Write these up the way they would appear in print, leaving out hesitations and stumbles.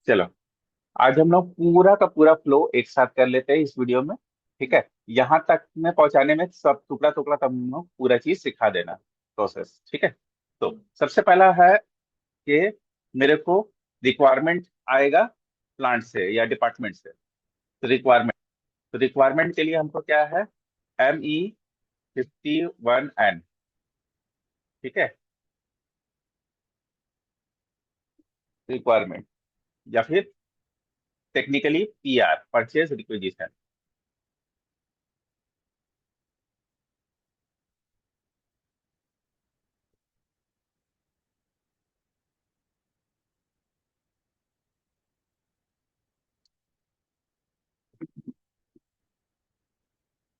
चलो, आज हम लोग पूरा का पूरा फ्लो एक साथ कर लेते हैं इस वीडियो में। ठीक है, यहाँ तक में पहुंचाने में सब टुकड़ा टुकड़ा तब हम लोग पूरा चीज सिखा देना, प्रोसेस। ठीक है, तो सबसे पहला है कि मेरे को रिक्वायरमेंट आएगा प्लांट से या डिपार्टमेंट से। तो रिक्वायरमेंट के लिए हमको क्या है, ME51N। ठीक है, रिक्वायरमेंट या फिर टेक्निकली PR, परचेज रिक्वेजिशन।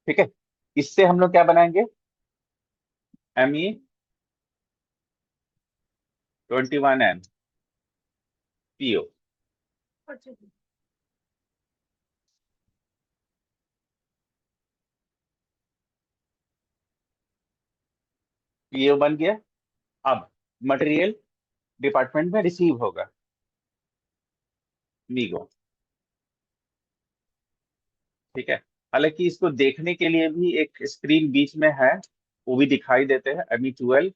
ठीक है, इससे हम लोग क्या बनाएंगे, ME21N PO। PO बन गया। अब मटेरियल डिपार्टमेंट में रिसीव होगा, मीगो। ठीक है, हालांकि इसको देखने के लिए भी एक स्क्रीन बीच में है, वो भी दिखाई देते हैं, ME12।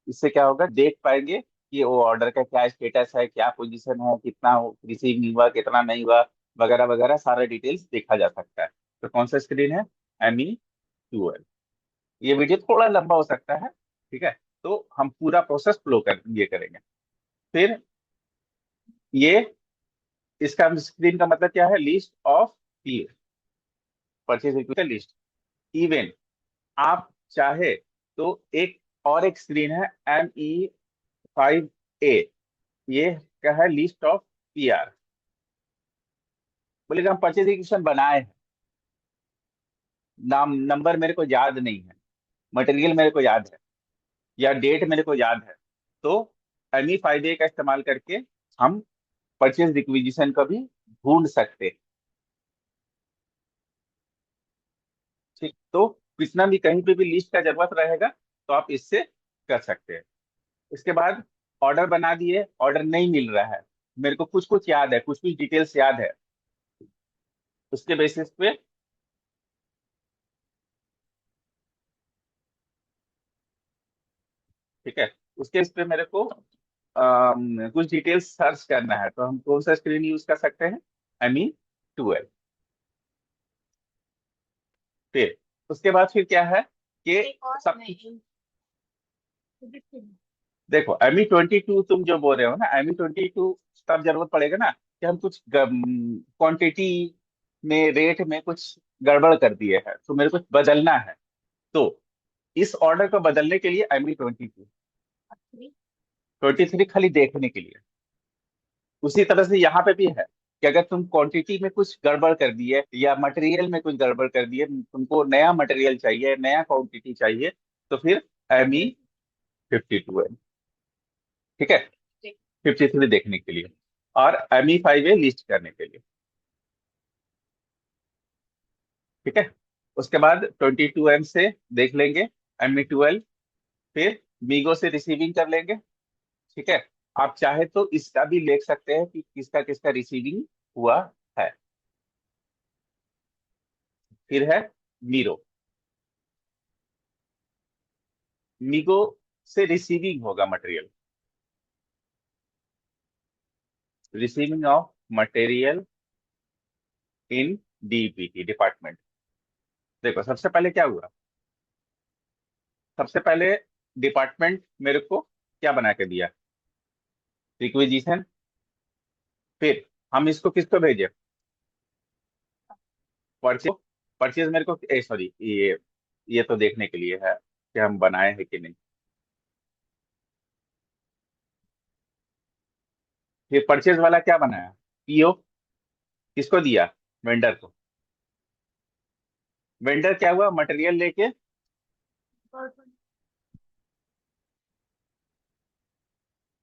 इससे क्या होगा, देख पाएंगे कि वो ऑर्डर का क्या स्टेटस है, क्या पोजीशन है, कितना रिसीव नहीं हुआ, कितना नहीं हुआ, वगैरह वगैरह सारा डिटेल्स देखा जा सकता है। तो कौन सा स्क्रीन है, ME12। ये वीडियो थोड़ा लंबा हो सकता है। ठीक है, तो हम पूरा प्रोसेस फ्लो कर ये करेंगे। फिर ये, इसका स्क्रीन का मतलब क्या है, list of purchase request list. Even आप चाहे तो एक और एक स्क्रीन है, ME5A। ये क्या है, लिस्ट ऑफ PR। बोलेगा हम परचेज रिक्वेशन बनाए हैं, नाम नंबर मेरे को याद नहीं है, मटेरियल मेरे को याद है, या डेट मेरे को याद है, तो ME5A का इस्तेमाल करके हम परचेज रिक्विजिशन का भी ढूंढ सकते हैं। ठीक, तो कितना भी कहीं पे भी लिस्ट का जरूरत रहेगा तो आप इससे कर सकते हैं। इसके बाद ऑर्डर बना दिए, ऑर्डर नहीं मिल रहा है, मेरे को कुछ कुछ याद है, कुछ कुछ डिटेल्स याद है, उसके बेसिस पे। ठीक है, उसके बेसिस पे मेरे को कुछ डिटेल्स सर्च करना है, तो हम कौन सा स्क्रीन यूज कर सकते हैं, ME12। फिर उसके बाद फिर क्या है कि सब देखो, ME22 तुम जो बोल रहे हो ना, ME22 तब जरूरत पड़ेगा ना कि हम कुछ क्वांटिटी में, रेट में कुछ गड़बड़ कर दिए हैं, तो मेरे को बदलना है। तो इस ऑर्डर को बदलने के लिए ME23 खाली देखने के लिए। उसी तरह से यहाँ पे भी है कि अगर तुम क्वांटिटी में कुछ गड़बड़ कर दिए या मटेरियल में कुछ गड़बड़ कर दिए, तुमको नया मटेरियल चाहिए, नया क्वांटिटी चाहिए, तो फिर ME52 है। ठीक है, 53 देखने के लिए, और ME5A लिस्ट करने के लिए। ठीक है, उसके बाद 22M से देख लेंगे, ME12। फिर मीगो से रिसीविंग कर लेंगे। ठीक है, आप चाहे तो इसका भी देख सकते हैं कि किसका किसका रिसीविंग हुआ है। फिर है मीरो, मीगो से रिसीविंग होगा material, receiving of material in DPT department. देखो सबसे पहले क्या हुआ, सबसे पहले डिपार्टमेंट मेरे को क्या बना के दिया, रिक्वेजिशन। फिर हम इसको किसको भेजे, परचेज। परचेज मेरे को सॉरी, ये तो देखने के लिए है कि हम बनाए हैं कि नहीं। फिर परचेज वाला क्या बनाया, PO किसको दिया, वेंडर को। वेंडर क्या हुआ, मटेरियल लेके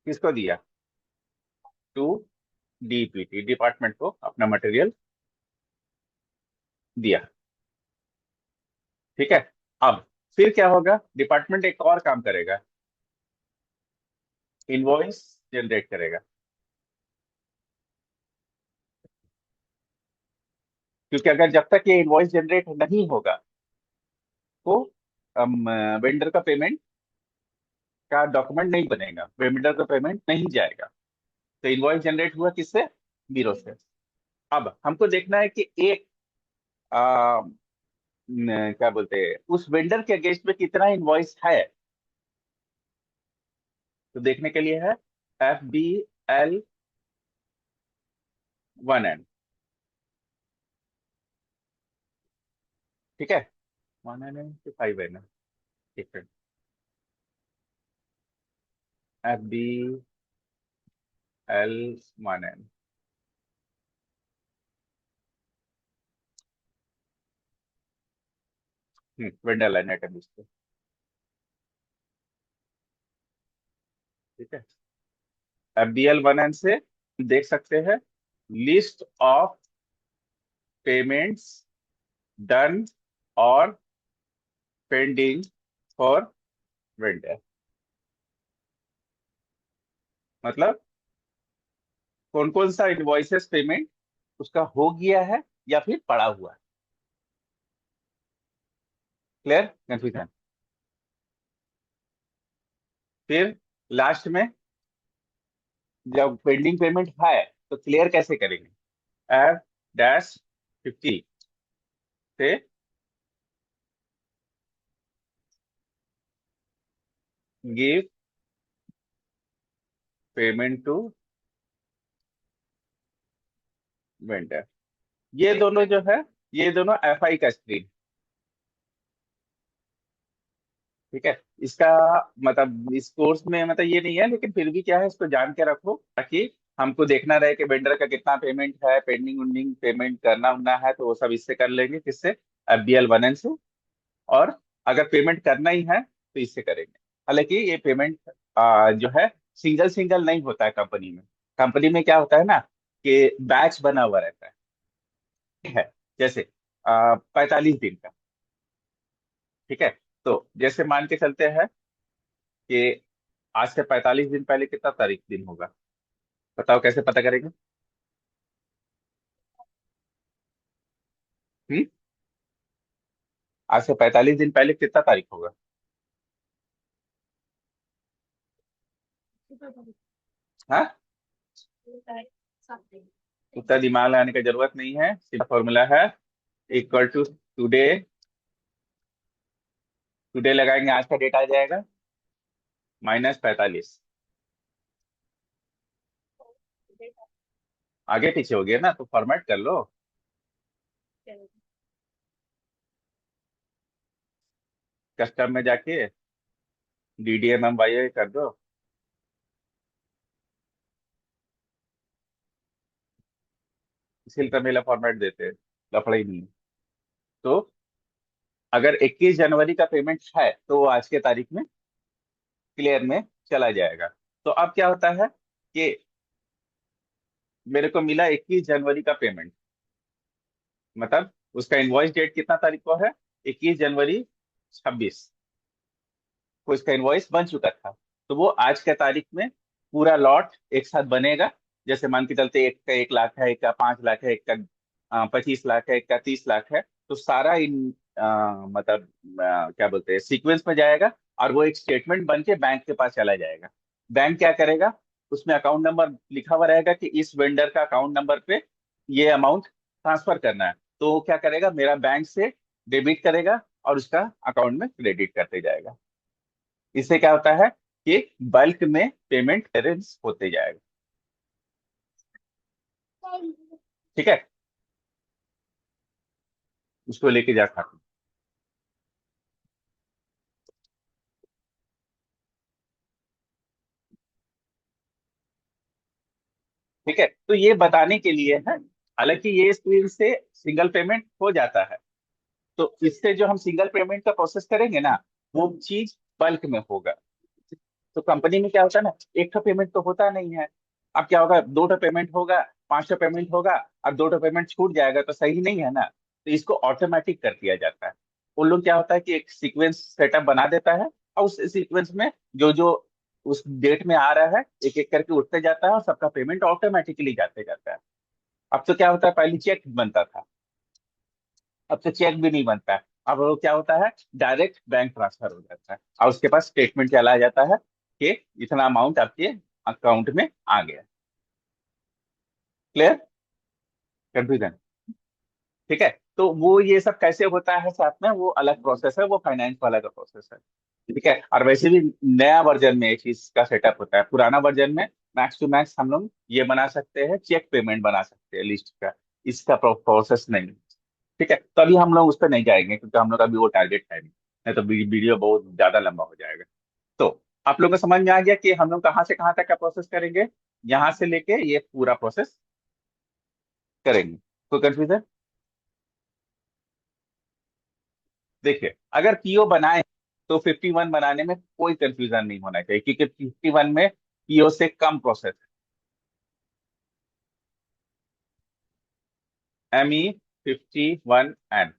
किसको दिया, टू DPT डिपार्टमेंट को अपना मटेरियल दिया। ठीक है, अब फिर क्या होगा, डिपार्टमेंट एक और काम करेगा, इनवॉइस जनरेट करेगा। क्योंकि अगर जब तक ये इनवॉइस जनरेट नहीं होगा तो वेंडर का पेमेंट का डॉक्यूमेंट नहीं बनेगा, वेंडर का पेमेंट नहीं जाएगा। तो इनवॉइस जनरेट हुआ किससे? बीरो से। अब हमको देखना है कि एक क्या बोलते हैं उस वेंडर के अगेंस्ट में कितना इनवॉइस है। तो देखने के लिए है FBL1N। ठीक है, 1N कि 5N? ठीक है, FBL1N। वेंडर लाइन आइटम इसको। ठीक है, FBL1N से देख सकते हैं लिस्ट ऑफ पेमेंट्स डन और पेंडिंग फॉर वेंडर। मतलब कौन कौन सा इनवॉइसेस पेमेंट उसका हो गया है या फिर पड़ा हुआ है। क्लियर? कंफ्यूजन? फिर लास्ट में जब पेंडिंग पेमेंट है तो क्लियर कैसे करेंगे? F-50 से गिव पेमेंट टू वेंडर। ये दोनों जो है, ये दोनों FI का स्क्रीन। ठीक है, इसका मतलब इस कोर्स में मतलब ये नहीं है, लेकिन फिर भी क्या है इसको जान के रखो ताकि हमको देखना रहे कि वेंडर का कितना पेमेंट है, पेंडिंग उंडिंग पेमेंट करना उनना है तो वो सब इससे कर लेंगे। किससे? FBL1N से। और अगर पेमेंट करना ही है तो इससे करेंगे। हालांकि ये पेमेंट जो है सिंगल सिंगल नहीं होता है कंपनी में। कंपनी में क्या होता है ना कि बैच बना हुआ रहता है। ठीक है, जैसे 45 दिन का। ठीक है, तो जैसे मान के चलते हैं कि आज से 45 दिन पहले कितना तारीख दिन होगा? बताओ कैसे पता करेंगे? हम्म? आज से 45 दिन पहले कितना तारीख होगा? हाँ, उतना दिमाग लगाने की जरूरत नहीं है, सीधा फॉर्मूला है इक्वल टू टुडे। टुडे लगाएंगे, आज का डेट आ जाएगा, -45। आगे पीछे हो गया ना, तो फॉर्मेट कर लो। कस्टम में जाके DDMMYA कर दो। इसी तरह फॉर्मेट देते हैं, लफड़ा ही नहीं है। तो अगर 21 जनवरी का पेमेंट है तो वो आज के तारीख में क्लियर में चला जाएगा। तो अब क्या होता है कि मेरे को मिला 21 जनवरी का पेमेंट, मतलब उसका इनवॉइस डेट कितना तारीख को है? 21 जनवरी 26 को इसका इनवॉइस बन चुका था। तो वो आज के तारीख में पूरा लॉट एक साथ बनेगा। जैसे मान के चलते एक का 1 लाख है, एक का 5 लाख है, एक का 25 लाख है, एक का 30 लाख है। तो सारा इन मतलब क्या बोलते हैं सीक्वेंस में जाएगा और वो एक स्टेटमेंट बन के बैंक के पास चला जाएगा। बैंक क्या करेगा, उसमें अकाउंट नंबर लिखा हुआ रहेगा कि इस वेंडर का अकाउंट नंबर पे ये अमाउंट ट्रांसफर करना है। तो वो क्या करेगा, मेरा बैंक से डेबिट करेगा और उसका अकाउंट में क्रेडिट करते जाएगा। इससे क्या होता है कि बल्क में पेमेंट अरेंज होते जाएगा। ठीक है, उसको लेके जा खाते। ठीक है, तो ये बताने के लिए है। हालांकि ये स्क्रीन से सिंगल पेमेंट हो जाता है, तो इससे जो हम सिंगल पेमेंट का प्रोसेस करेंगे ना वो चीज बल्क में होगा। तो कंपनी में क्या होता है ना, एक तो पेमेंट तो होता नहीं है। अब क्या होगा, दो तो पेमेंट होगा, पांच तो पेमेंट होगा, अब दो तो पेमेंट छूट जाएगा तो सही नहीं है ना। तो इसको ऑटोमेटिक कर दिया जाता है। उन लोग क्या होता है कि एक सीक्वेंस सेटअप बना देता है और उस सीक्वेंस में जो जो उस डेट में आ रहा है एक एक करके उठते जाता है और सबका पेमेंट ऑटोमेटिकली जाते जाता है। अब तो क्या होता है, पहले चेक बनता था। अब तो चेक भी नहीं बनता है, अब वो क्या होता है, डायरेक्ट बैंक ट्रांसफर हो जाता है और उसके पास स्टेटमेंट चला जाता है कि इतना अमाउंट आपके अकाउंट में आ गया। क्लियर? कंफ्यूजन? ठीक है, तो वो ये सब कैसे होता है साथ में, वो अलग प्रोसेस है, वो फाइनेंस वाला का प्रोसेस है। ठीक है, और वैसे भी नया वर्जन में एक चीज का सेटअप होता है, पुराना वर्जन में मैक्स टू मैक्स हम लोग ये बना सकते हैं, चेक पेमेंट बना सकते हैं लिस्ट का, इसका प्रोसेस नहीं। ठीक है, तो अभी हम लोग उस पर नहीं जाएंगे क्योंकि हम लोग अभी वो टारगेट है नहीं तो वीडियो बहुत ज्यादा लंबा हो जाएगा। तो आप लोगों को समझ में आ गया कि हम लोग कहाँ से कहाँ तक का प्रोसेस करेंगे, यहाँ से लेके ये पूरा प्रोसेस करेंगे। कोई कंफ्यूजन? देखिए, अगर पीओ बनाए तो 51 बनाने में कोई कंफ्यूजन नहीं होना चाहिए क्योंकि 51 में पीओ से कम प्रोसेस है। ME51N।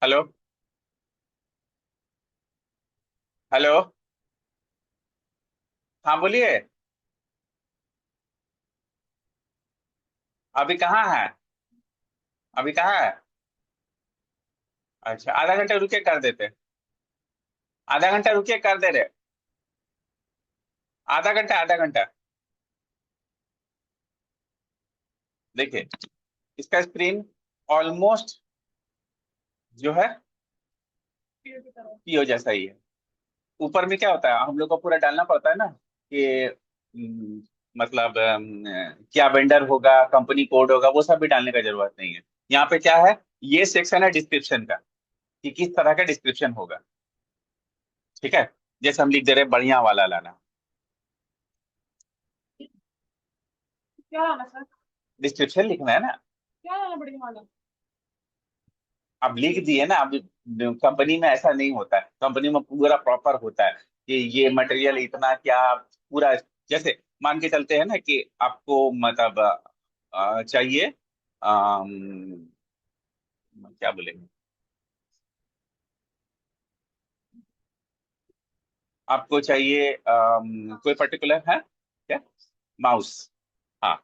हेलो? हेलो? हाँ बोलिए। अभी कहाँ है? अभी कहाँ है? अच्छा, आधा घंटा रुके कर देते। आधा घंटा रुके कर दे रहे। आधा घंटा, आधा घंटा। देखिए, इसका स्क्रीन ऑलमोस्ट जो है पीओ जैसा ही है। ऊपर में क्या होता है, हम लोग को पूरा डालना पड़ता है ना कि मतलब क्या वेंडर होगा, कंपनी कोड होगा, वो सब भी डालने का जरूरत नहीं है। यहाँ पे क्या है, ये सेक्शन है डिस्क्रिप्शन का, कि किस तरह का डिस्क्रिप्शन होगा। ठीक है, जैसे हम लिख दे रहे हैं बढ़िया वाला लाना। क्या लाना सर? डिस्क्रिप्शन लिखना है ना। क्या लाना बढ़िया वाला? अब लिख दिए ना। अब कंपनी में ऐसा नहीं होता है, कंपनी में पूरा प्रॉपर होता है कि ये मटेरियल इतना क्या, पूरा। जैसे मान के चलते हैं ना कि आपको मतलब चाहिए, अम, क्या बोलेंगे, आपको चाहिए कोई पर्टिकुलर है क्या, माउस। हाँ,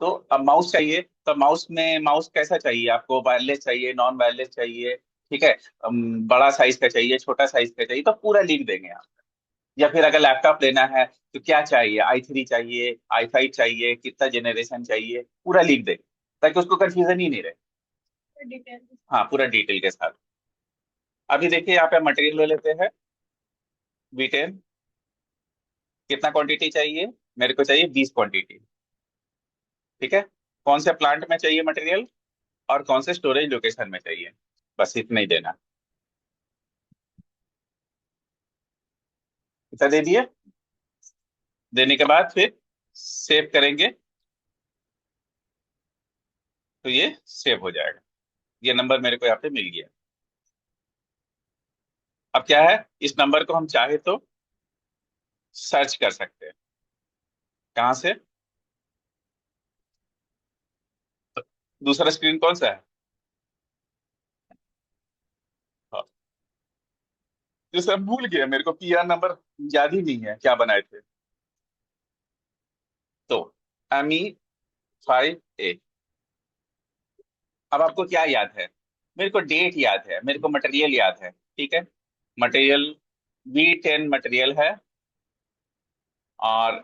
तो अब माउस चाहिए, तो माउस में माउस कैसा चाहिए आपको, वायरलेस चाहिए, नॉन वायरलेस चाहिए। ठीक है, बड़ा साइज का चाहिए, छोटा साइज का चाहिए, तो पूरा लिख देंगे आप। या फिर अगर लैपटॉप लेना है तो क्या चाहिए, i3 चाहिए, i5 चाहिए, कितना जनरेशन चाहिए, पूरा लिख दे ताकि उसको कंफ्यूजन ही नहीं रहे। हाँ, पूरा डिटेल के साथ। अभी देखिए यहाँ पे मटेरियल ले लेते हैं। V10 कितना क्वांटिटी चाहिए, मेरे को चाहिए 20 क्वांटिटी। ठीक है, कौन से प्लांट में चाहिए मटेरियल और कौन से स्टोरेज लोकेशन में चाहिए, बस इतना ही देना। इतना दे दिए, देने के बाद फिर सेव करेंगे तो ये सेव हो जाएगा। ये नंबर मेरे को यहाँ पे मिल गया। अब क्या है, इस नंबर को हम चाहे तो सर्च कर सकते हैं। कहाँ से? दूसरा स्क्रीन कौन सा है? हाँ, जैसे भूल गया, मेरे को पीआर नंबर याद ही नहीं है क्या बनाए थे। तो ME5A। अब आपको क्या याद है, मेरे को डेट याद है, मेरे को मटेरियल याद है। ठीक है, मटेरियल V10 मटेरियल है, और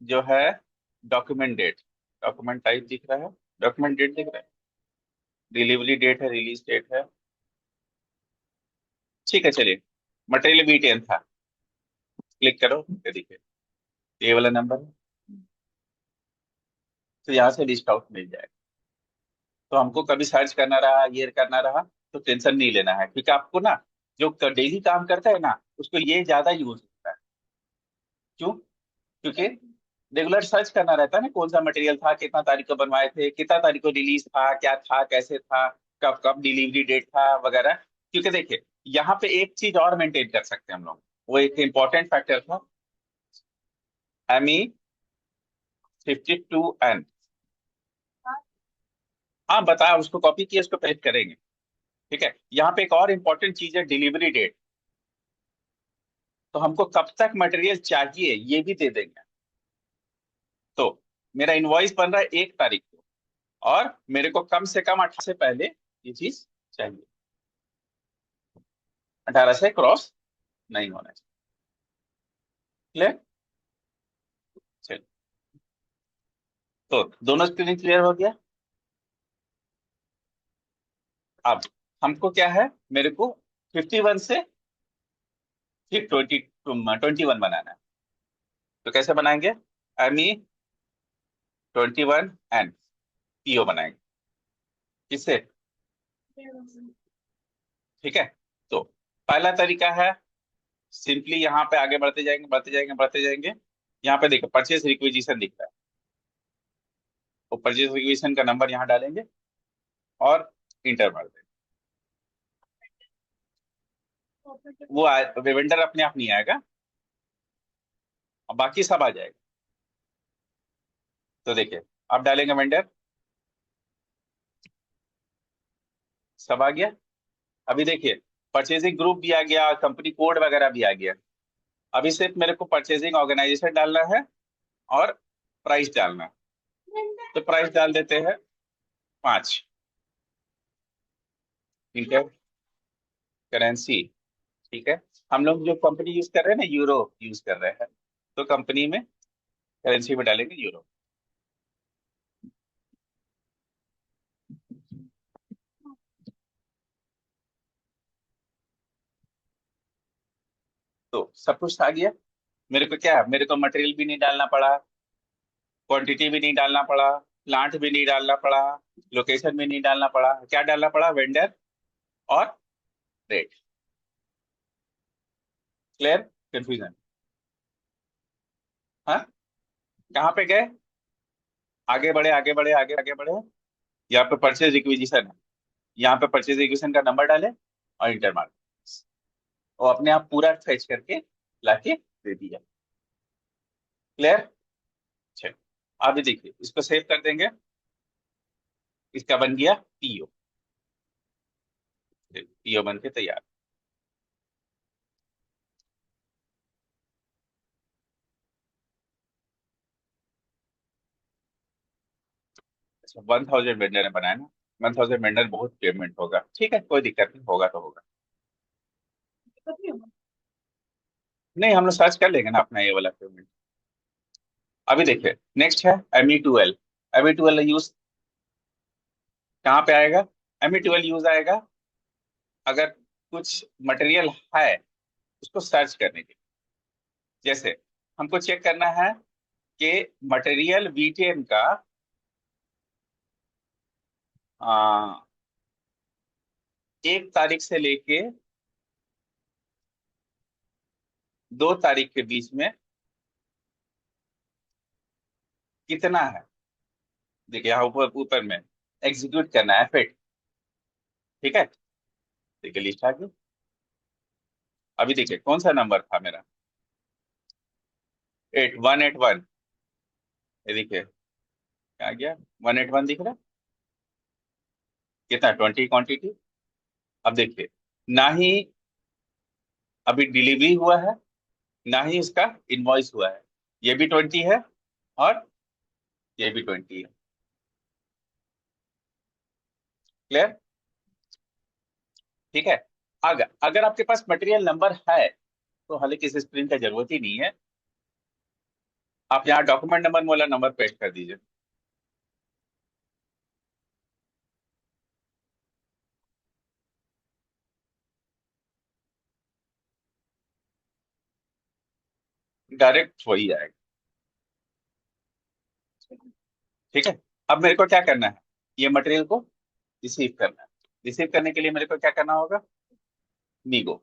जो है डॉक्यूमेंट डेट, डॉक्यूमेंट टाइप दिख रहा है, डॉक्यूमेंट डेट दिख रहा है, डिलीवरी डेट है, रिलीज डेट है। ठीक है, चलिए, मटेरियल V10 था। क्लिक करो, ये देखिए, ये वाला नंबर है। तो यहाँ से लिस्ट आउट मिल जाएगा। तो हमको कभी सर्च करना रहा, ये करना रहा, तो टेंशन नहीं लेना है क्योंकि आपको ना, जो डेली काम करता है ना, उसको ये ज्यादा यूज होता है। क्यों? क्योंकि रेगुलर सर्च करना रहता है ना, कौन सा मटेरियल था, कितना तारीख को बनवाए थे, कितना तारीख को रिलीज था, क्या था, कैसे था, कब कब डिलीवरी डेट था वगैरह। क्योंकि देखिए, यहाँ पे एक चीज और मेंटेन कर सकते हैं हम लोग, वो एक इंपॉर्टेंट फैक्टर था, ME52N। हाँ, बता, उसको कॉपी किए, उसको पेस्ट करेंगे। ठीक है, यहाँ पे एक और इंपॉर्टेंट चीज है, डिलीवरी डेट। तो हमको कब तक मटेरियल चाहिए ये भी दे देंगे। तो मेरा इनवॉइस बन रहा है 1 तारीख को, और मेरे को कम से कम 18 से पहले ये चीज चाहिए, 18 से क्रॉस नहीं होना चाहिए। क्लियर? चलिए, तो दोनों स्क्रीन क्लियर हो गया। अब हमको क्या है, मेरे को 51 से फिर 21 बनाना है। तो कैसे बनाएंगे? एमई 21 एन पीओ बनाएंगे। किससे? ठीक है, तो पहला तरीका है, सिंपली यहाँ पे आगे बढ़ते जाएंगे बढ़ते जाएंगे बढ़ते जाएंगे। यहाँ पे देखो परचेज रिक्विजिशन दिख रहा है, तो परचेज रिक्विजिशन का नंबर यहाँ डालेंगे और इंटर मार देंगे। वो वेंडर अपने आप नहीं आएगा, और बाकी सब आ जाएगा। तो देखिए, आप डालेंगे वेंडर, सब आ गया। अभी देखिए, परचेजिंग ग्रुप भी आ गया, कंपनी कोड वगैरह भी आ गया। अभी सिर्फ मेरे को परचेजिंग ऑर्गेनाइजेशन डालना है और प्राइस डालना है। तो प्राइस डाल देते हैं 5। इंटर करेंसी, ठीक है। हम लोग जो कंपनी यूज कर रहे हैं ना, यूरो यूज कर रहे हैं, तो कंपनी में करेंसी में डालेंगे यूरो। तो सब कुछ आ गया। मेरे को क्या है, मेरे को मटेरियल भी नहीं डालना पड़ा, क्वांटिटी भी नहीं डालना पड़ा, प्लांट भी नहीं डालना पड़ा, लोकेशन भी नहीं डालना पड़ा। क्या डालना पड़ा? वेंडर और रेट। क्लियर? कंफ्यूजन? हाँ, कहाँ पे गए? आगे बढ़े आगे बढ़े आगे आगे बढ़े। यहाँ पे परचेज रिक्विजिशन है, यहाँ पे परचेज रिक्विजिशन का नंबर डाले और इंटर मार, वो अपने आप पूरा फेच करके लाके दे दिया। क्लियर? चलो, अभी देखिए, इसको सेव कर देंगे। इसका बन गया पीओ। पीओ बन के तैयार। अच्छा, 1000 वेंडर ने बनाया ना। 1000 वेंडर बहुत पेमेंट होगा, ठीक है, कोई दिक्कत नहीं, होगा तो होगा। नहीं, हम लोग सर्च कर लेंगे ना अपना ये वाला पेमेंट। अभी देखिए, नेक्स्ट है ME12। ME12 यूज कहाँ पे आएगा? ME12 यूज आएगा अगर कुछ मटेरियल है उसको सर्च करने के लिए। जैसे हमको चेक करना है कि मटेरियल VTN का आ, 1 तारीख से लेके 2 तारीख के बीच में कितना है। देखिए यहाँ ऊपर ऊपर में एग्जीक्यूट करना है फिट। ठीक है, देखिए लिस्ट आ गई। अभी देखिए कौन सा नंबर था मेरा, 8181। ये देखिए आ गया, 181 दिख रहा है। कितना? 20 क्वांटिटी। अब देखिए, ना ही अभी डिलीवरी हुआ है, ना ही इसका इनवॉइस हुआ है। ये भी 20 है और ये भी 20 है। क्लियर? ठीक है। अगर अगर आपके पास मटेरियल नंबर है तो हालांकि इस स्क्रीन का जरूरत ही नहीं है, आप यहाँ डॉक्यूमेंट नंबर वाला नंबर पेस्ट कर दीजिए। डायरेक्ट वही आएगा। ठीक है, अब मेरे को क्या करना है, ये मटेरियल को रिसीव करना है। रिसीव करने के लिए मेरे को क्या करना होगा? मीगो।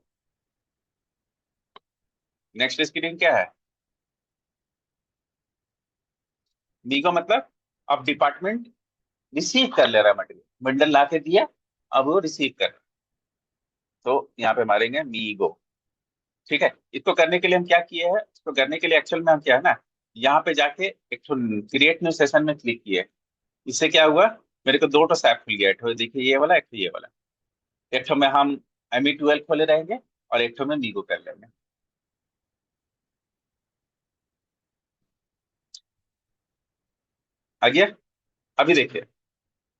नेक्स्ट स्क्रीन क्या है? मीगो मतलब अब डिपार्टमेंट रिसीव कर ले रहा है मटेरियल, बंडल ला के दिया, अब वो रिसीव कर रहा है। तो यहाँ पे मारेंगे मीगो। ठीक है, इसको करने के लिए हम क्या किए हैं, इसको करने के लिए एक्चुअल में हम क्या है ना, यहाँ पे जाके एक क्रिएट न्यू सेशन में क्लिक किए। इससे क्या हुआ, मेरे को 2 सैप खुल गया। एक तो देखिए ये वाला, एक तो ये वाला। एक ठो में हम ME12 खोले रहेंगे और एक ठो में मीगो कर लेंगे। आ गया? अभी देखिए,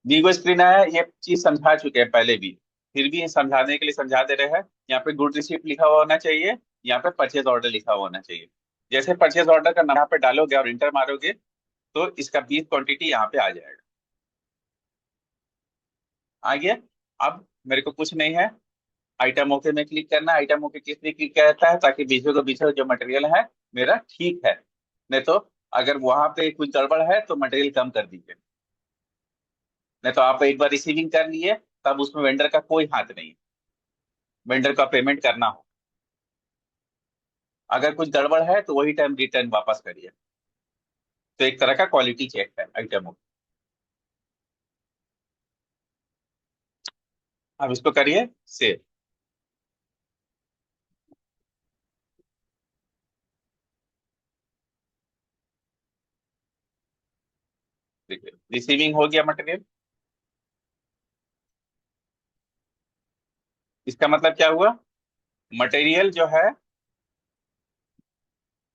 वीगो स्क्रीन आया, ये चीज समझा चुके हैं पहले भी, फिर भी समझाने के लिए समझा दे रहे हैं। यहाँ पे गुड रिसीप्ट लिखा हुआ होना चाहिए, यहाँ पे परचेज ऑर्डर लिखा हुआ होना चाहिए। जैसे परचेज ऑर्डर का नाम यहाँ पे डालोगे और इंटर मारोगे तो इसका 20 क्वांटिटी यहाँ पे आ जाएगा। आ गया? अब मेरे को कुछ नहीं है, आइटम ओके में क्लिक करना। आइटम ओके किस लिए क्लिक करता है? ताकि बीचों के बीच जो मटेरियल है मेरा ठीक है, नहीं तो अगर वहां पे कुछ गड़बड़ है तो मटेरियल कम कर दीजिए। नहीं तो आप एक बार रिसीविंग कर लिए, तब उसमें वेंडर का कोई हाथ नहीं है, वेंडर का पेमेंट करना हो। अगर कुछ गड़बड़ है तो वही टाइम रिटर्न वापस करिए। तो एक तरह का क्वालिटी चेक है आइटमों का। अब इसको करिए सेव। देखिए रिसीविंग हो गया मटेरियल। इसका मतलब क्या हुआ? मटेरियल जो है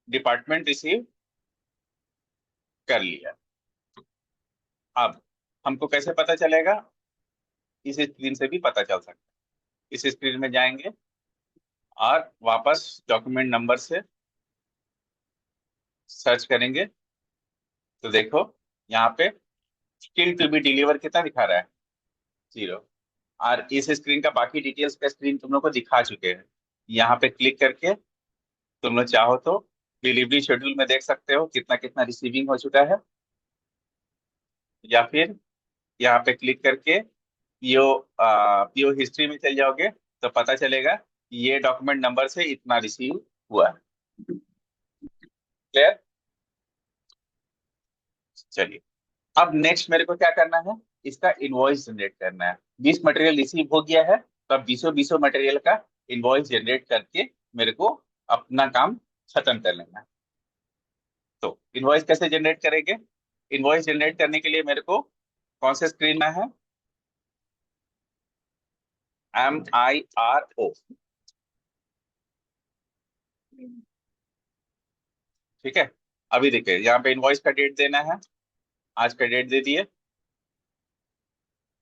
डिपार्टमेंट रिसीव कर लिया। अब हमको कैसे पता चलेगा? इस स्क्रीन से भी पता चल सकता है। इस स्क्रीन में जाएंगे और वापस डॉक्यूमेंट नंबर से सर्च करेंगे तो देखो यहाँ पे स्टिल टू बी डिलीवर कितना दिखा रहा है? 0। और इस स्क्रीन का बाकी डिटेल्स का स्क्रीन तुम लोग को दिखा चुके हैं। यहाँ पे क्लिक करके तुम लोग चाहो तो डिलीवरी शेड्यूल में देख सकते हो कितना कितना रिसीविंग हो चुका है, या फिर यहाँ पे क्लिक करके पीओ हिस्ट्री में चल जाओगे तो पता चलेगा कि ये डॉक्यूमेंट नंबर से इतना रिसीव हुआ है। क्लियर? चलिए, अब नेक्स्ट मेरे को क्या करना है? इसका इनवॉइस जनरेट करना है। 20 मटेरियल रिसीव हो गया है, तो अब 20 मटेरियल का इनवॉइस जनरेट करके मेरे को अपना काम खत्म कर लेना है। तो इनवॉइस कैसे जनरेट करेंगे? इनवॉइस जनरेट करने के लिए मेरे को कौन से स्क्रीन में है? MIRO। ठीक है। अभी देखिए यहाँ पे इनवॉइस का डेट देना है, आज का डेट दे दिए।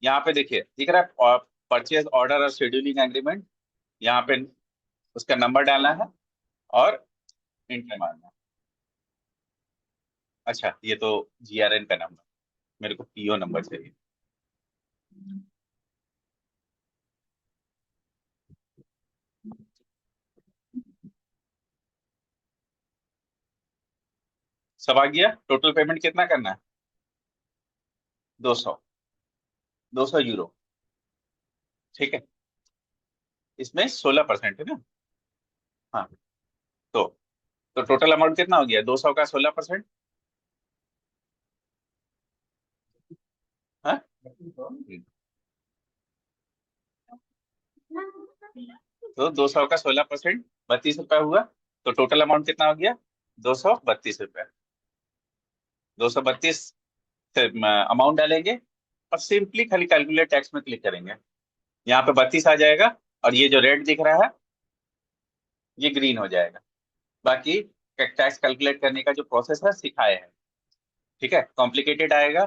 यहाँ पे देखिए दिख रहा है परचेज ऑर्डर और शेड्यूलिंग एग्रीमेंट, यहाँ पे उसका नंबर डालना है और इंटर मारना है। अच्छा, ये तो GRN का नंबर, मेरे को PO नंबर चाहिए। सब आ गया। टोटल पेमेंट कितना करना है? 200। 200 यूरो। ठीक है। इसमें 16% है ना? हाँ। तो तो टोटल अमाउंट कितना हो गया? 200 का 16%। हाँ। तो 200 का 16% 32 रुपया हुआ। तो टोटल अमाउंट कितना हो गया? 232 रुपया। 232 से अमाउंट डालेंगे और सिंपली खाली कैलकुलेट टैक्स में क्लिक करेंगे। यहाँ पे 32 आ जाएगा और ये जो रेड दिख रहा है ये ग्रीन हो जाएगा। बाकी टैक्स कैलकुलेट करने का जो प्रोसेस है सिखाए हैं। ठीक है, कॉम्प्लिकेटेड आएगा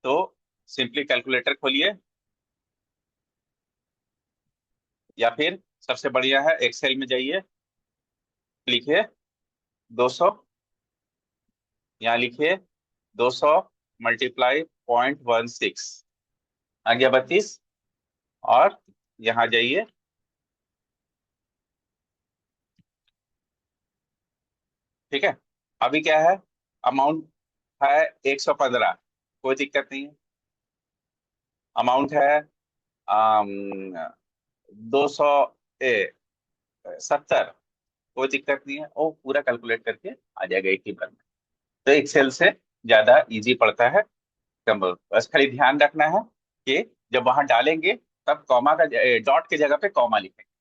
तो सिंपली कैलकुलेटर खोलिए, या फिर सबसे बढ़िया है एक्सेल में जाइए, लिखिए 200, यहाँ लिखिए 200 × 0.16 आ गया 32। और यहाँ जाइए, ठीक है। अभी क्या है? अमाउंट है 115, कोई दिक्कत नहीं है। अमाउंट है 270, कोई दिक्कत नहीं है। वो पूरा कैलकुलेट करके आ जाएगा एक ही बार में। तो एक्सेल से ज्यादा इजी पड़ता है। कम बस खाली ध्यान रखना है कि जब वहां डालेंगे तब कॉमा का डॉट की जगह पे कॉमा लिखेंगे।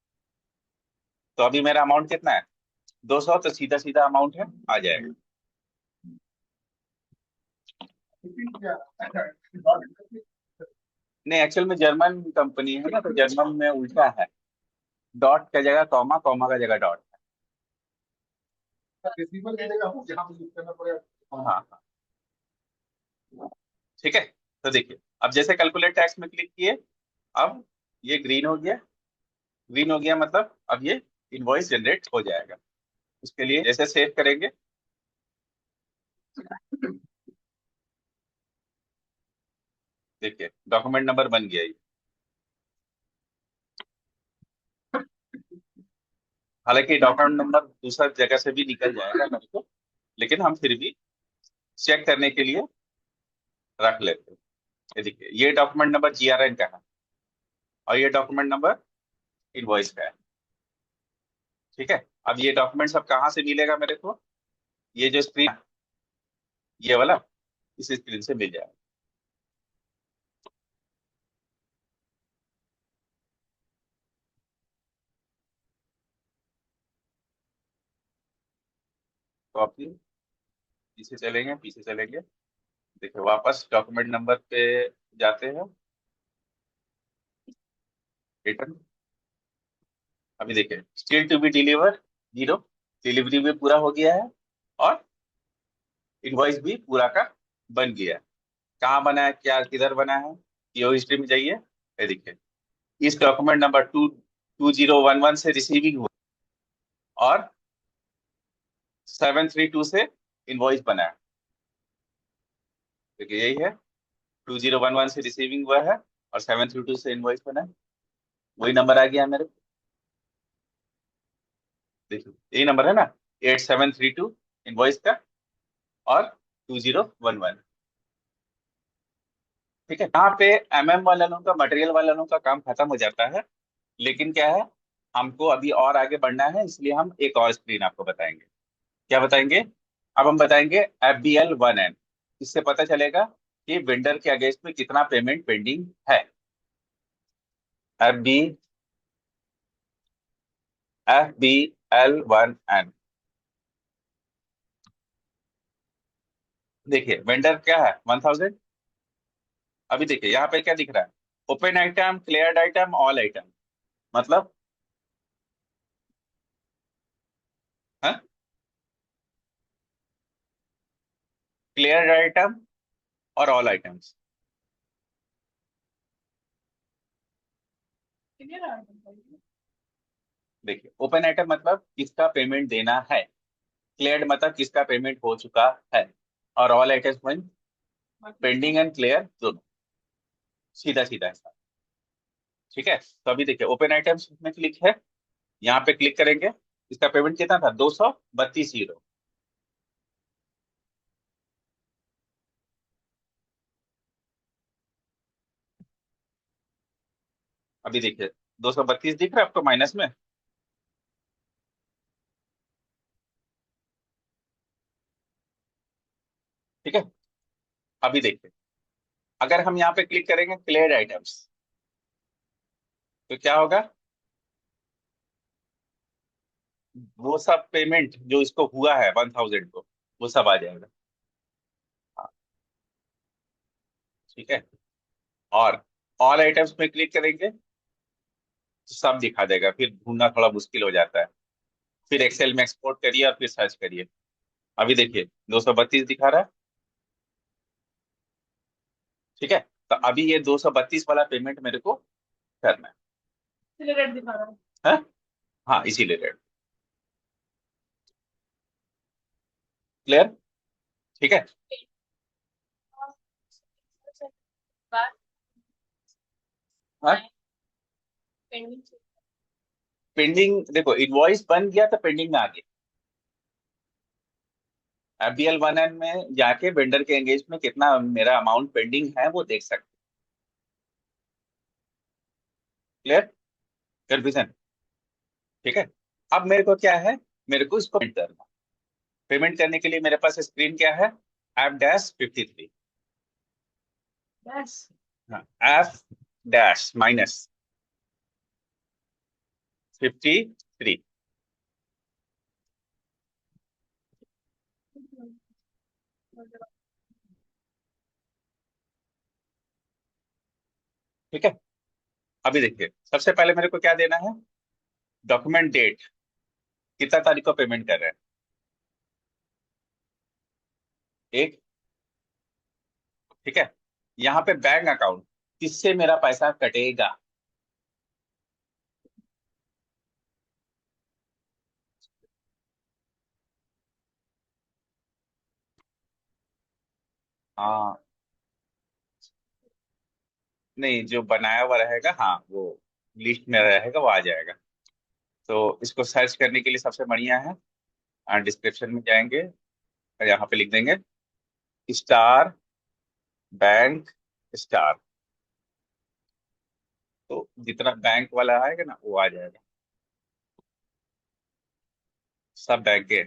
तो अभी मेरा अमाउंट कितना है? 200, तो सीधा सीधा अमाउंट है, आ जाएगा। नहीं, एक्चुअल में जर्मन कंपनी है ना, तो जर्मन में उल्टा है। डॉट का जगह कॉमा, कॉमा का जगह डॉट। रिसीवर की जगह हो जहाँ पे यूज करना पड़ेगा। हाँ हाँ। ठीक है। तो देखिए, अब जैसे कैलकुलेट टैक्स में क्लिक किए, अब ये ग्रीन हो गया। ग्रीन हो गया मतलब अब ये इनवॉइस जनरेट हो जाएगा। उसके लिए जैसे सेव करेंगे, देखिए डॉक्यूमेंट नंबर बन गया ये। हालांकि डॉक्यूमेंट नंबर दूसरा जगह से भी निकल जाएगा मेरे को, लेकिन हम फिर भी चेक करने के लिए रख लेते हैं। ये देखिए, ये डॉक्यूमेंट नंबर जीआरएन का है, और ये डॉक्यूमेंट नंबर इनवॉइस का है। ठीक है। अब ये डॉक्यूमेंट सब कहाँ से मिलेगा मेरे को? ये जो स्क्रीन, ये वाला, इस स्क्रीन से मिल जाएगा। कॉपी, पीछे चलेंगे, पीछे चलेंगे। देखिए वापस डॉक्यूमेंट नंबर पे जाते हैं, रिटर्न। अभी देखिए, still to be deliver, zero. Delivery भी पूरा हो गया है, और इनवॉइस भी पूरा का बन गया है। कहाँ बना है, क्या किधर बना है, यो हिस्ट्री में जाइए। ये देखिए, इस डॉक्यूमेंट नंबर 22011 से रिसीविंग हुआ, और 732 से इनवॉइस बना है। देखिए यही है, 2011 से रिसीविंग हुआ है, और 732 से इनवॉइस बना है। वही नंबर आ गया मेरे। देखिए यही नंबर है ना, 8732 इनवॉइस का, और 2011। ठीक है। यहाँ पे वाला लोगों का, मटेरियल वाला लोगों का काम खत्म हो जाता है। लेकिन क्या है, हमको अभी और आगे बढ़ना है, इसलिए हम एक और स्क्रीन आपको बताएंगे। क्या बताएंगे? अब हम बताएंगे FBL1N। इससे पता चलेगा कि वेंडर के अगेंस्ट में कितना पेमेंट पेंडिंग है। FBL1N। देखिए वेंडर क्या है, 1000। अभी देखिए यहाँ पे क्या दिख रहा है, open item, cleared item, all item. मतलब है, क्लियर्ड आइटम और ऑल आइटम्स। देखिए ओपन आइटम मतलब किसका पेमेंट देना है, क्लियर्ड मतलब किसका पेमेंट हो चुका है, और all items mean pending and clear दोनों। सीधा सीधा ऐसा। ठीक है। तो अभी देखिए ओपन आइटम्स में क्लिक है, यहाँ पे क्लिक करेंगे। इसका पेमेंट कितना था, 232 यूरो। अभी देखिए 232 दिख रहा है आपको माइनस में। ठीक है। अभी देखिए, अगर हम यहाँ पे क्लिक करेंगे क्लियर्ड आइटम्स, तो क्या होगा, वो सब पेमेंट जो इसको हुआ है 1000 को, वो सब आ जाएगा। हाँ, ठीक है। और ऑल आइटम्स में क्लिक करेंगे तो सब दिखा देगा, फिर ढूंढना थोड़ा मुश्किल हो जाता है। फिर एक्सेल में एक्सपोर्ट करिए और फिर सर्च करिए। अभी देखिए 232 दिखा रहा है। ठीक है। तो अभी ये 232 वाला पेमेंट मेरे को करना है। इसीलिए रेट दिखा रहा है। हाँ, इसीलिए रेट। क्लियर? ठीक है। हाँ, पेंडिंग देखो, इनवॉइस बन गया तो पेंडिंग में आ गया। FBL1N में जाके वेंडर के एंगेज में कितना मेरा अमाउंट पेंडिंग है वो देख सकते। क्लियर? कंफ्यूजन? ठीक है। अब मेरे को क्या है, मेरे को इसको पेमेंट करना। पेमेंट करने के लिए मेरे पास स्क्रीन क्या है, F-53। हाँ, F-53। ठीक है। अभी देखिए, सबसे पहले मेरे को क्या देना है, डॉक्यूमेंट डेट, कितना तारीख को पेमेंट कर रहे हैं, एक। ठीक है, यहाँ पे बैंक अकाउंट, किससे मेरा पैसा कटेगा। हाँ, नहीं, जो बनाया हुआ रहेगा, हाँ, वो लिस्ट में रहेगा, वो आ जाएगा। तो इसको सर्च करने के लिए सबसे बढ़िया है, डिस्क्रिप्शन में जाएंगे और यहाँ पे लिख देंगे स्टार बैंक स्टार। तो जितना बैंक वाला आएगा ना, वो आ जाएगा, सब बैंक के।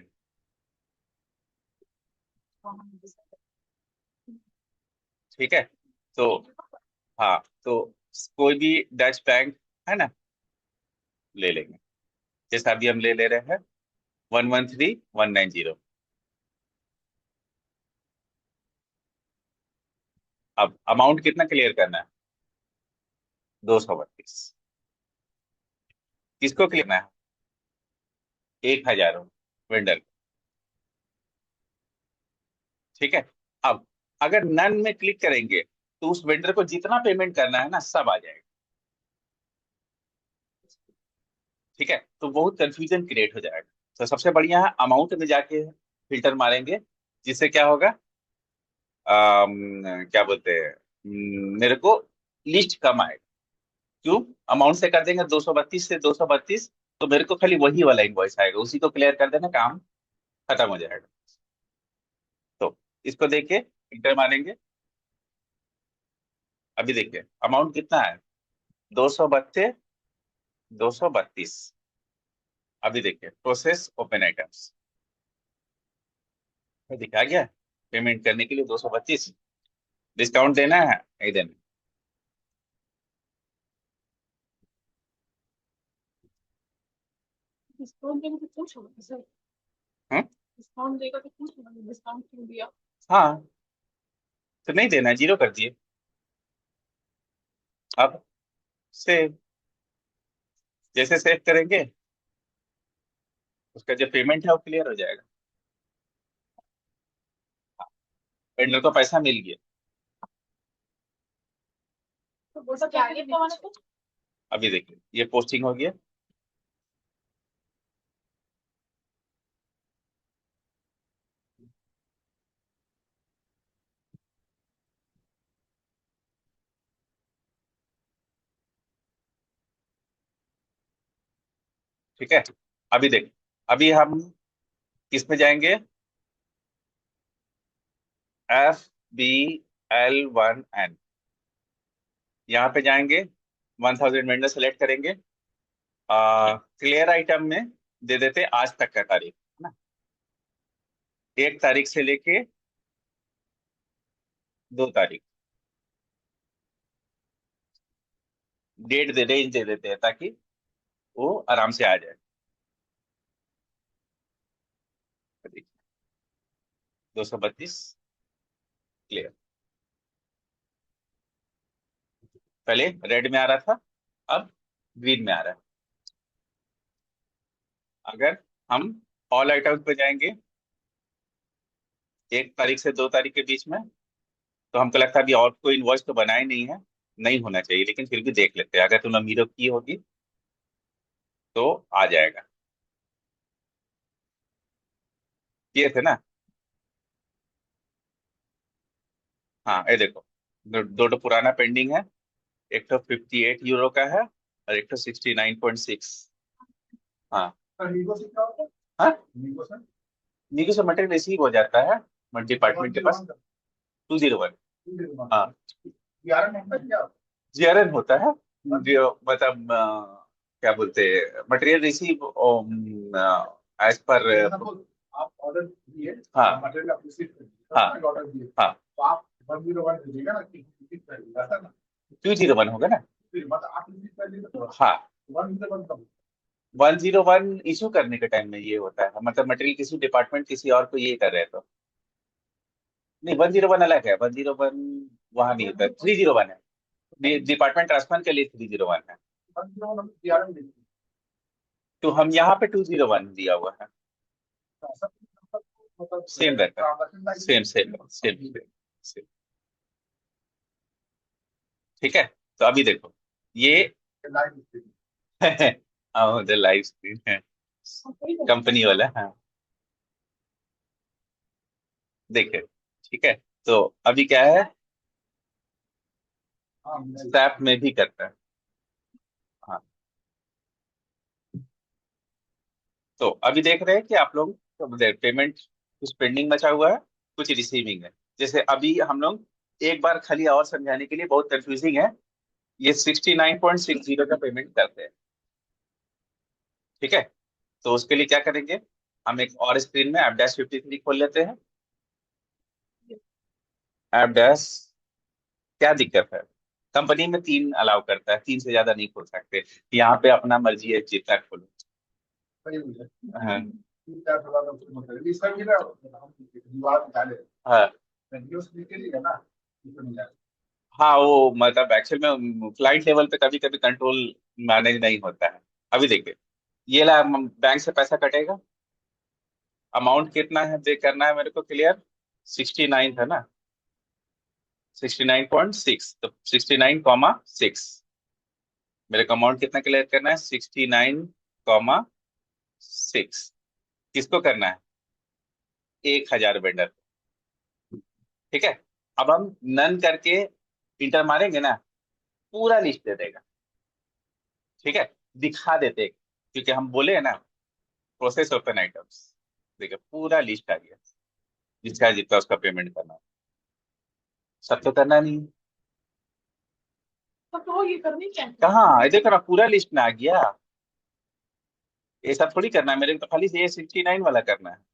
ठीक है। तो हाँ, तो कोई भी डच बैंक है ना, ले लेंगे, जैसा अभी हम ले ले रहे हैं, 113190। अब अमाउंट कितना क्लियर करना है, 232। किसको क्लियर करना है, 1000 वेंडर। ठीक है। अब अगर नन में क्लिक करेंगे तो उस वेंडर को जितना पेमेंट करना है ना, सब आ जाएगा। ठीक है, तो बहुत कंफ्यूजन क्रिएट हो जाएगा। तो सबसे बढ़िया है अमाउंट में जाके फिल्टर मारेंगे, जिससे क्या होगा, क्या बोलते हैं, मेरे को लिस्ट कम आएगा। क्यों, अमाउंट से कर देंगे 232 से 232, तो मेरे को खाली वही वाला इनवॉइस आएगा, उसी को क्लियर कर देना, काम खत्म हो जाएगा। तो इसको देख के इंटर मारेंगे। अभी देखिए अमाउंट कितना है, 232, 232। अभी देखिए प्रोसेस ओपन आइटम्स दिखा गया, पेमेंट करने के लिए 232। डिस्काउंट देना है, नहीं देना। डिस्काउंट देगा तो पूछ लो सर। हम्म? डिस्काउंट देगा तो पूछ लो डिस्काउंट क्यों दिया। हाँ, तो नहीं देना है, जीरो कर दिए। अब सेव, जैसे सेव करेंगे उसका जो पेमेंट है वो क्लियर हो जाएगा, वेंडर को पैसा मिल गया। तो वो सब क्या लिखा मैंने तो। अभी देखिए ये पोस्टिंग हो गया। ठीक है। अभी देख, अभी हम किस में जाएंगे, FBL1N, यहाँ पे जाएंगे, 1000 वेंडर सेलेक्ट करेंगे, क्लियर आइटम में दे देते आज तक का तारीख, है ना, 1 तारीख से लेके 2 तारीख, डेट दे रेंज दे देते हैं ताकि वो आराम से आ जाए। 232 क्लियर, पहले रेड में आ रहा था, अब ग्रीन में आ रहा है। अगर हम ऑल आइटम्स पे जाएंगे 1 तारीख से 2 तारीख के बीच में, तो हमको लगता है अभी और कोई इनवॉइस तो बनाए नहीं है, नहीं होना चाहिए, लेकिन फिर भी देख लेते हैं, अगर तुमने मीरो की होगी तो आ जाएगा। किए थे ना। हाँ, ये देखो, दो दो पुराना पेंडिंग है, एक तो 58 यूरो का है और एक तो 69.6। हाँ। और मीगो से क्या होता है? हाँ, मीगो से मटेरियल रिसीव हो जाता है डिपार्टमेंट के पास, 201। हाँ, जीआरएन होता है, जो मतलब क्या बोलते हैं, मटेरियल रिसीव एज पर। आप ऑर्डर दिए, हाँ, मटेरियल आप रिसीव कर दिए, हाँ, ऑर्डर दिए, हाँ, तो आप 101 दीजिएगा ना कि रिसीव कर लिया था ना, 201 होगा ना, फिर मतलब आप रिसीव कर लिए तो हाँ, 101 कब, 101 इशू करने के टाइम में ये होता है, मतलब मटेरियल किसी डिपार्टमेंट किसी और को ये कर रहे हैं तो। नहीं, 101 अलग है, 101 वहां नहीं होता, 301 है। डिपार्टमेंट ट्रांसफर के लिए 301 है, तो हम यहाँ पे 201 दिया हुआ है। सेम रहता है, सेम सेम सेम सेम। ठीक है, तो अभी देखो ये हाँ उधर लाइव स्क्रीन है, कंपनी वाला, हाँ देखिए। ठीक है, तो अभी क्या है, स्नैप में भी करता है। हाँ, तो अभी देख रहे हैं कि आप लोग पेमेंट कुछ पेंडिंग बचा हुआ है, कुछ रिसीविंग है। जैसे अभी हम लोग एक बार खाली और समझाने के लिए, बहुत कंफ्यूजिंग है, ये 69.60 का पेमेंट करते हैं। ठीक है, तो उसके लिए क्या करेंगे, हम एक और स्क्रीन में ऐप डैश 53 खोल लेते हैं। ऐप डैश, क्या दिक्कत है, कंपनी में 3 अलाउ करता है, 3 से ज्यादा नहीं खोल सकते। यहाँ पे अपना मर्जी है, जितना खोलो। हाँ हाँ हाँ, वो मतलब एक्चुअल में फ्लाइट लेवल पे कभी कभी कंट्रोल मैनेज नहीं होता है। अभी देखिए, ये ला बैंक से पैसा कटेगा, अमाउंट कितना है देख करना है मेरे को क्लियर, 69 है ना, 69.6, तो 69,6 मेरे को अमाउंट कितना क्लियर करना है, 69,6। किसको करना है, 1,000 वेंडर। ठीक है, अब हम नन करके इंटर मारेंगे ना, पूरा लिस्ट दे देगा। ठीक है, दिखा देते हैं, क्योंकि हम बोले हैं ना, प्रोसेस ओपन आइटम्स, देखिए पूरा लिस्ट आ गया, जिसका जितना उसका पेमेंट करना है। सब तो करना नहीं है। तब तो ये करनी क्या है? कहाँ, ये देखो ना पूरा लिस्ट में आ गया। ये सब थोड़ी करना है मेरे को, तो खाली ये 69 वाला करना है।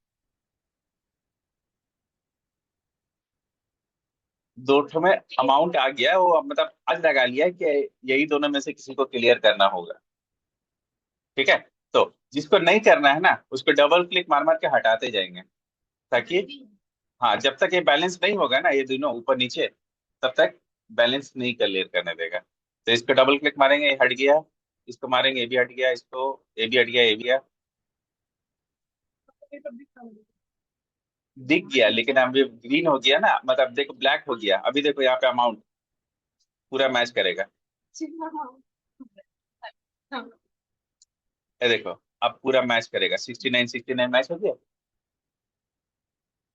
दो ठो में अमाउंट आ गया, वो अब मतलब आज लगा लिया है कि यही दोनों में से किसी को क्लियर करना होगा। ठीक है, तो जिसको नहीं करना है ना, उसको डबल क्लिक मार मार के हटाते जाएंगे, ताकि हाँ जब तक ये बैलेंस नहीं होगा ना, ये दोनों ऊपर नीचे, तब तक बैलेंस नहीं क्लियर करने देगा। तो इसको डबल क्लिक मारेंगे, ये हट गया, इसको मारेंगे, ये भी हट गया, इसको, ये भी हट गया, ये भी गया, ये तब दिखा मुझे। दिख गया। लेकिन अभी ग्रीन हो गया ना, मतलब देखो ब्लैक हो गया। अभी देखो यहाँ पे अमाउंट पूरा मैच करेगा। हाँ हाँ हाँ। ये देखो, अब पूरा मैच करेगा, 69 मैच हो गया।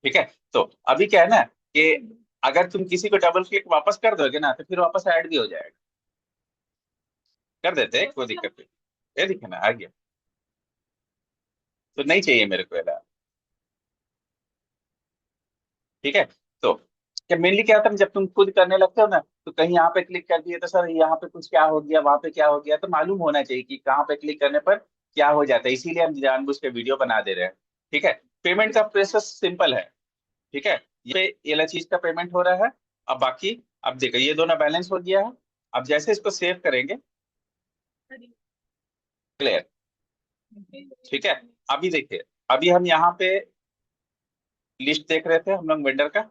ठीक है, तो अभी क्या है ना, कि अगर तुम किसी को डबल क्लिक वापस कर दोगे ना, तो फिर वापस ऐड भी हो जाएगा। कर देते हैं, कोई दिक्कत नहीं। ये दिखे ना, आ गया, तो नहीं चाहिए मेरे को ऐड। ठीक है, तो क्या मेनली क्या होता है, जब तुम खुद करने लगते हो ना, तो कहीं यहाँ पे क्लिक कर दिए तो सर यहाँ पे कुछ क्या हो गया, वहां पे क्या हो गया, तो मालूम होना चाहिए कि कहाँ पे क्लिक करने पर क्या हो जाता है। इसीलिए हम जानबूझ के वीडियो बना दे रहे हैं। ठीक है, पेमेंट का प्रोसेस सिंपल है। ठीक है, ये वाला चीज का पेमेंट हो रहा है। अब बाकी, अब देखो ये दोनों बैलेंस हो गया है। अब जैसे इसको सेव करेंगे, क्लियर। ठीक है, अभी देखिए, अभी हम यहाँ पे लिस्ट देख रहे थे हम लोग वेंडर का,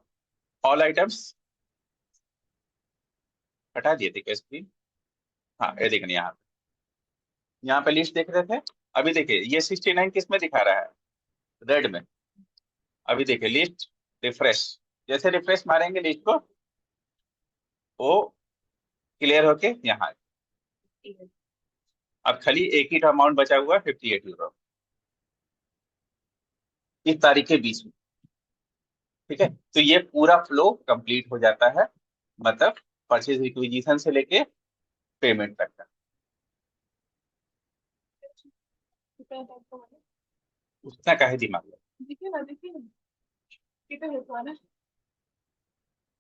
ऑल आइटम्स हटा दिए थे क्या स्क्रीन, हाँ ये देखने यहाँ पे लिस्ट देख रहे थे। अभी देखिए ये 69 किस में दिखा रहा है, रेड में। अभी देखिए लिस्ट, रिफ्रेश, जैसे रिफ्रेश मारेंगे लिस्ट को, वो क्लियर होके यहाँ। अब खाली एक ही अमाउंट बचा हुआ है, 58 यूरो, इस तारीख के बीच में। ठीक है, तो ये पूरा फ्लो कंप्लीट हो जाता है, मतलब परचेज रिक्विजिशन से लेके पेमेंट तक का। कितना टाइप का है? उतना का है दिमाग में। देखिए ना, देखिए ना, कितना है तो है ना।